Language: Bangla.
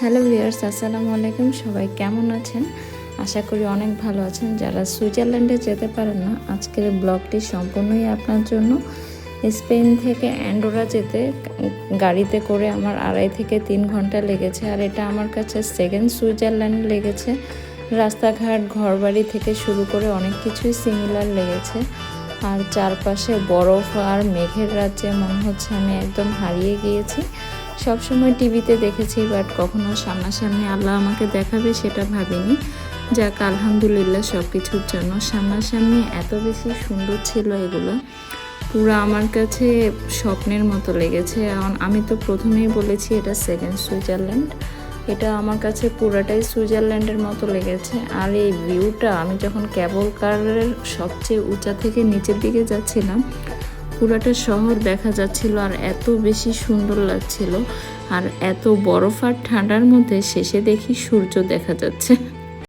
হ্যালো ভিউয়ার্স, আসসালামু আলাইকুম। সবাই কেমন আছেন? আশা করি অনেক ভালো আছেন। যারা সুইজারল্যান্ডে যেতে পারেন না, আজকের ব্লগটি সম্পূর্ণই আপনার জন্য। স্পেন থেকে অ্যান্ডোরা যেতে গাড়িতে করে আমার 2.5 থেকে 3 ঘন্টা লেগেছে। আর এটা আমার কাছে সেকেন্ড সুইজারল্যান্ড লেগেছে। রাস্তাঘাট, ঘরবাড়ি থেকে শুরু করে অনেক কিছুই সিমিলার লেগেছে। আর চারপাশে বরফ আর মেঘের রাজ্যে মনে হচ্ছে আমি একদম হারিয়ে গিয়েছি। সবসময় টিভিতে দেখেছি, বাট কখনো সামনাসামনি আল্লাহ আমাকে দেখাবে সেটা ভাবিনি। যাক, আলহামদুলিল্লাহ সব কিছুর জন্য। সামনাসামনি এত বেশি সুন্দর ছিল এগুলো, পুরো আমার কাছে স্বপ্নের মতো লেগেছে। আমি তো প্রথমেই বলেছি এটা সেকেন্ড সুইজারল্যান্ড। এটা আমার কাছে পুরাটাই সুইজারল্যান্ডের মতো লেগেছে। আর এই ভিউটা, আমি যখন ক্যাবল কারের সবচেয়ে উঁচা থেকে নিচের দিকে যাচ্ছিলাম, পুরাটা শহর দেখা যাচ্ছিল আর এত বেশি সুন্দর লাগছিল। আর এত বরফ আর ঠান্ডার মধ্যে শেষে দেখি সূর্য দেখা যাচ্ছে।